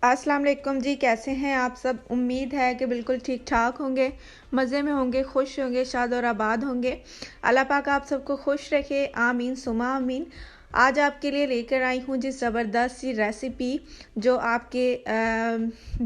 अस्सलाम वालेकुम जी, कैसे हैं आप सब। उम्मीद है कि बिल्कुल ठीक ठाक होंगे, मज़े में होंगे, खुश होंगे, शाद और आबाद होंगे। अल्लाह पाक आप सबको खुश रखे, आमीन सुमा आमीन। आज आपके लिए लेकर आई हूँ जी ज़बरदस्त सी रेसिपी जो आपके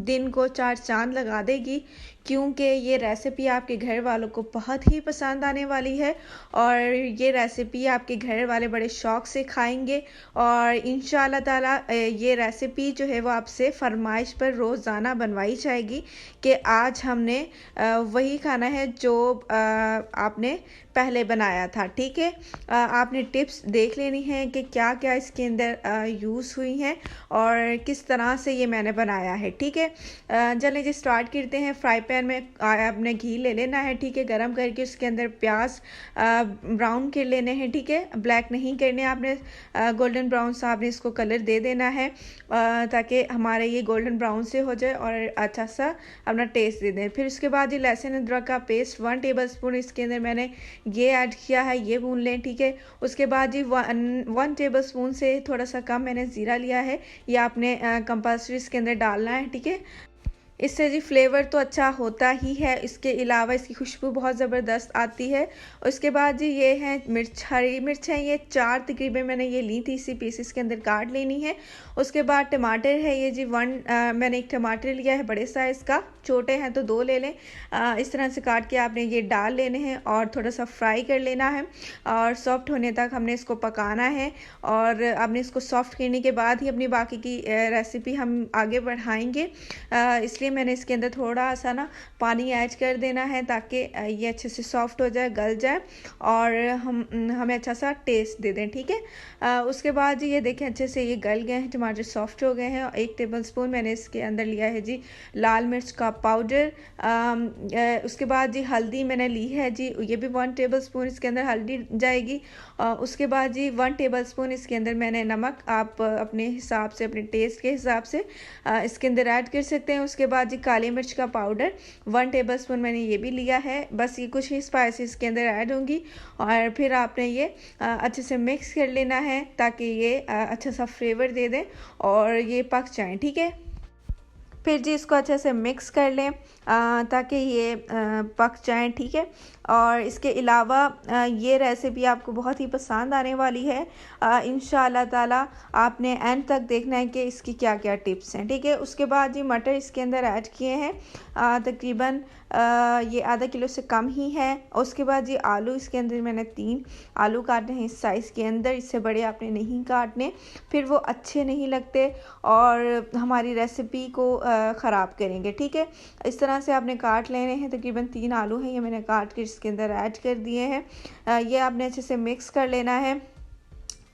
दिन को चार चांद लगा देगी, क्योंकि ये रेसिपी आपके घर वालों को बहुत ही पसंद आने वाली है और ये रेसिपी आपके घर वाले बड़े शौक़ से खाएंगे। और इंशाअल्लाह ताला ये रेसिपी जो है वो आपसे फरमाइश पर रोज़ाना बनवाई जाएगी कि आज हमने वही खाना है जो आपने पहले बनाया था। ठीक है, आपने टिप्स देख लेनी है कि क्या क्या इसके अंदर यूज़ हुई हैं और किस तरह से ये मैंने बनाया है। ठीक है, चलिए जी स्टार्ट करते हैं। फ्राई पैन में आपने घी ले लेना है। ठीक है, गरम करके उसके अंदर प्याज ब्राउन कर लेने हैं। ठीक है, ब्लैक नहीं करने, आपने गोल्डन ब्राउन सा आपने इसको कलर दे देना है ताकि हमारे ये गोल्डन ब्राउन से हो जाए और अच्छा सा अपना टेस्ट दे दें। फिर उसके बाद ये लहसुन अदरक का पेस्ट 1 टेबलस्पून इसके अंदर मैंने ये ऐड किया है, ये भून लें। ठीक है, उसके बाद जी 1 टेबलस्पून से थोड़ा सा कम मैंने ज़ीरा लिया है, ये आपने कंपल्सरी इसके अंदर डालना है। ठीक है, इससे जी फ्लेवर तो अच्छा होता ही है, इसके अलावा इसकी खुशबू बहुत ज़बरदस्त आती है। उसके बाद जी ये है मिर्च, हरी मिर्च है, ये 4 तकरीबन मैंने ये ली थी, इसी पीसेस के अंदर काट लेनी है। उसके बाद टमाटर है ये जी 1 मैंने एक टमाटर लिया है बड़े साइज़ का, छोटे हैं तो 2 ले लें। इस तरह से काट के आपने ये डाल लेने हैं और थोड़ा सा फ्राई कर लेना है और सॉफ्ट होने तक हमने इसको पकाना है। और आपने इसको सॉफ्ट करने के बाद ही अपनी बाकी की रेसिपी हम आगे बढ़ाएंगे, इसलिए मैंने इसके अंदर थोड़ा सा ना पानी ऐड कर देना है ताकि ये अच्छे से सॉफ्ट हो जाए, गल जाए और हमें अच्छा सा टेस्ट दे दें। ठीक है, उसके बाद जी ये देखें अच्छे से ये गल गए हैं, टमाटर सॉफ्ट हो गए हैं। 1 टेबलस्पून मैंने इसके अंदर लिया है जी लाल मिर्च का पाउडर। उसके बाद जी हल्दी मैंने ली है जी, ये भी 1 टेबलस्पून इसके अंदर हल्दी जाएगी। उसके बाद जी 1 टेबलस्पून इसके अंदर मैंने नमक आप अपने हिसाब से, अपने टेस्ट के हिसाब से इसके अंदर ऐड कर सकते हैं। उसके बाद जी काली मिर्च का पाउडर 1 टेबलस्पून मैंने ये भी लिया है। बस ये कुछ ही स्पाइसेस के अंदर ऐड होंगी और फिर आपने ये अच्छे से मिक्स कर लेना है ताकि ये अच्छा सा फ्लेवर दे दें और ये पक जाएं। ठीक है, फिर जी इसको अच्छे से मिक्स कर लें ताकि ये पक जाएं। ठीक है, और इसके अलावा ये रेसिपी आपको बहुत ही पसंद आने वाली है। इंशाअल्लाह ताला आपने एंड तक देखना है कि इसकी क्या क्या टिप्स हैं। ठीक है, उसके बाद जी मटर इसके अंदर ऐड किए हैं, तकरीबन ये आधा किलो से कम ही है। उसके बाद जी आलू इसके अंदर मैंने 3 आलू काटने हैं इस साइज़ के अंदर, इससे बड़े आपने नहीं काटने, फिर वो अच्छे नहीं लगते और हमारी रेसिपी को ख़राब करेंगे। ठीक है, इस तरह से आपने काट लेने हैं। तकरीबन 3 आलू हैं, ये मैंने काट के इसके अंदर ऐड कर दिए हैं। ये आपने अच्छे से मिक्स कर लेना है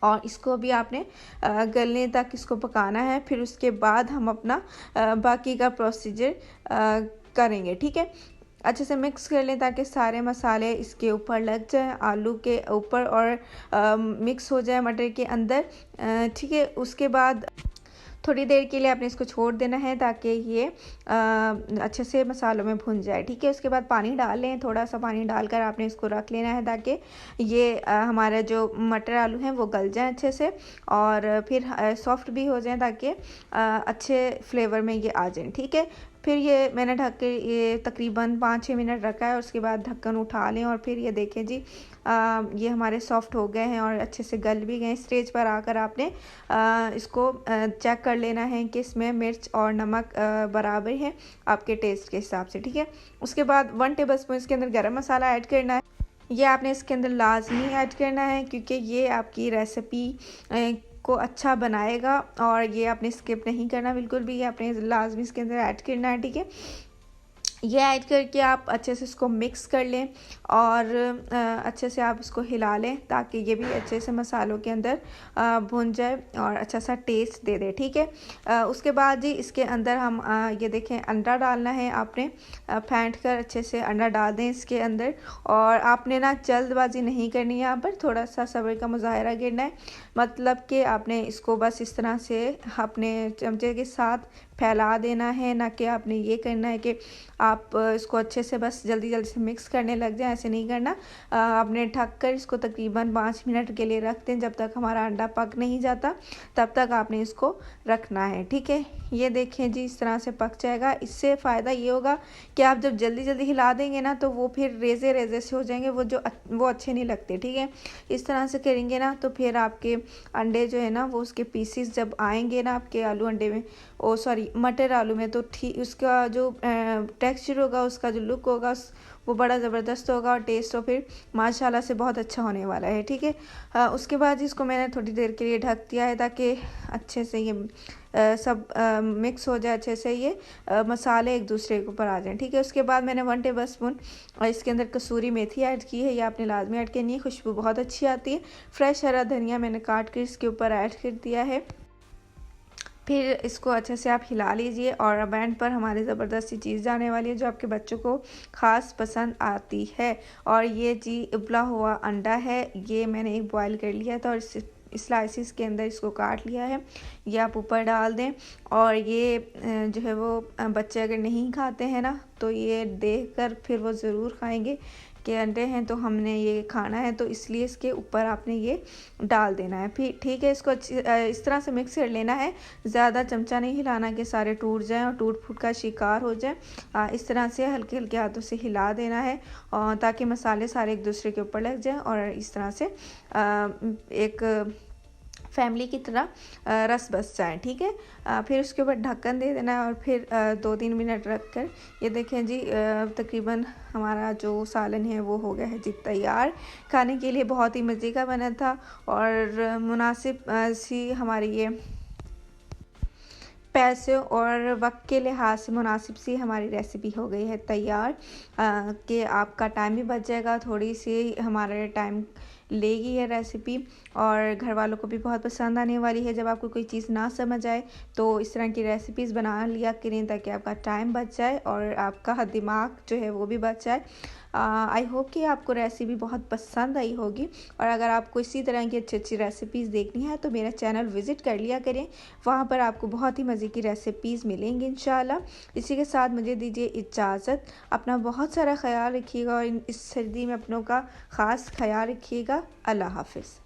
और इसको भी आपने गलने तक इसको पकाना है। फिर उसके बाद हम अपना बाकी का प्रोसीजर करेंगे। ठीक है, अच्छे से मिक्स कर लें ताकि सारे मसाले इसके ऊपर लग जाएं, आलू के ऊपर और मिक्स हो जाए मटर के अंदर। ठीक है, उसके बाद थोड़ी देर के लिए आपने इसको छोड़ देना है ताकि ये अच्छे से मसालों में भुन जाए। ठीक है, उसके बाद पानी डाल लें, थोड़ा सा पानी डालकर आपने इसको रख लेना है ताकि ये हमारा जो मटर आलू हैं वो गल जाएं अच्छे से और फिर सॉफ्ट भी हो जाएं ताकि अच्छे फ्लेवर में ये आ जाएं। ठीक है, फिर ये मैंने ढक के ये तकरीबन 5-6 मिनट रखा है। उसके बाद ढक्कन उठा लें और फिर ये देखें जी ये हमारे सॉफ्ट हो गए हैं और अच्छे से गल भी गए। स्टेज पर आकर आपने इसको चेक कर लेना है कि इसमें मिर्च और नमक बराबर है आपके टेस्ट के हिसाब से। ठीक है, उसके बाद 1 टेबलस्पून इसके अंदर गरम मसाला ऐड करना है। ये आपने इसके अंदर लाजमी ऐड करना है क्योंकि ये आपकी रेसिपी को अच्छा बनाएगा और ये आपने स्किप नहीं करना बिल्कुल भी, ये आपने लाजमी इसके अंदर ऐड करना है। ठीक है, ये ऐड करके आप अच्छे से इसको मिक्स कर लें और अच्छे से आप इसको हिला लें ताकि ये भी अच्छे से मसालों के अंदर भुन जाए और अच्छा सा टेस्ट दे दे। ठीक है, उसके बाद जी इसके अंदर हम ये देखें अंडा डालना है। आपने फेंट कर अच्छे से अंडा डाल दें इसके अंदर और आपने ना जल्दबाजी नहीं करनी है, यहाँ पर थोड़ा सा सब्र का मुजाहरा करना है। मतलब कि आपने इसको बस इस तरह से अपने चमचे के साथ फैला देना है, ना कि आपने ये करना है कि आप इसको अच्छे से बस जल्दी जल्दी से मिक्स करने लग जाए, ऐसे नहीं करना। आपने ढक कर इसको तकरीबन 5 मिनट के लिए रख दें, जब तक हमारा अंडा पक नहीं जाता तब तक आपने इसको रखना है, ठीक है। ये देखें जी, इस तरह से पक जाएगा। इससे फ़ायदा ये होगा कि आप जब जल्दी जल्दी हिला देंगे ना तो वो फिर रेज़े रेज़े से हो जाएंगे, वो अच्छे नहीं लगते, ठीक है। इस तरह से करेंगे ना तो फिर आपके अंडे जो है ना वो उसके पीसीस जब आएंगे ना आपके आलू अंडे में, ओ सॉरी मटर आलू में, तो ठीक उसका जो टेक्सचर होगा, उसका जो लुक होगा वो बड़ा ज़बरदस्त होगा और टेस्ट तो फिर माशाल्लाह से बहुत अच्छा होने वाला है, ठीक है। उसके बाद इसको मैंने थोड़ी देर के लिए ढक दिया है ताकि अच्छे से ये सब मिक्स हो जाए, अच्छे से ये मसाले एक दूसरे के ऊपर आ जाएं, ठीक है। उसके बाद मैंने 1 टेबल स्पून इसके अंदर कसूरी मेथी ऐड की है। ये आपने लाजमी ऐड करनी है, खुशबू बहुत अच्छी आती है। फ्रेश हरा धनिया मैंने काट कर इसके ऊपर ऐड कर दिया है। फिर इसको अच्छे से आप हिला लीजिए और अब एंड पर हमारी ज़बरदस्त सी चीज़ जाने वाली है जो आपके बच्चों को ख़ास पसंद आती है। और ये जी उबला हुआ अंडा है, ये मैंने एक बॉयल कर लिया था और स्लाइसिस के अंदर इसको काट लिया है। ये आप ऊपर डाल दें और ये जो है वो बच्चे अगर नहीं खाते हैं ना तो ये देख कर फिर वो ज़रूर खाएंगे कि अंडे हैं तो हमने ये खाना है, तो इसलिए इसके ऊपर आपने ये डाल देना है। फिर ठीक है, इसको इस तरह से मिक्स कर लेना है। ज़्यादा चमचा नहीं हिलाना कि सारे टूट जाएं और टूट फूट का शिकार हो जाए। इस तरह से हल्के हल्के हाथों से हिला देना है और ताकि मसाले सारे एक दूसरे के ऊपर लग जाएं और इस तरह से एक फैमिली की तरह रस बस जाए, ठीक है। फिर उसके ऊपर ढक्कन दे देना है और फिर 2-3 मिनट रख कर ये देखें जी, तकरीबन हमारा जो सालन है वो हो गया है जी तैयार। खाने के लिए बहुत ही मज़े का बना था और मुनासिब सी हमारी ये पैसे और वक्त के लिहाज से मुनासिब सी हमारी रेसिपी हो गई है तैयार। कि आपका टाइम भी बच जाएगा, थोड़ी सी हमारा टाइम लेगी ये रेसिपी और घर वालों को भी बहुत पसंद आने वाली है। जब आपको कोई चीज़ ना समझ आए तो इस तरह की रेसिपीज़ बना लिया करें ताकि आपका टाइम बच जाए और आपका दिमाग जो है वो भी बच जाए। आई होप कि आपको रेसिपी बहुत पसंद आई होगी और अगर आपको इसी तरह की अच्छी अच्छी रेसिपीज़ देखनी है तो मेरा चैनल विज़िट कर लिया करें, वहाँ पर आपको बहुत ही मज़े की रेसिपीज़ मिलेंगी इंशाल्लाह। इसी के साथ मुझे दीजिए इजाज़त। अपना बहुत सारा ख्याल रखिएगा और इस सर्दी में अपनों का ख़ास ख्याल रखिएगा। अल्लाह हाफ़िज़।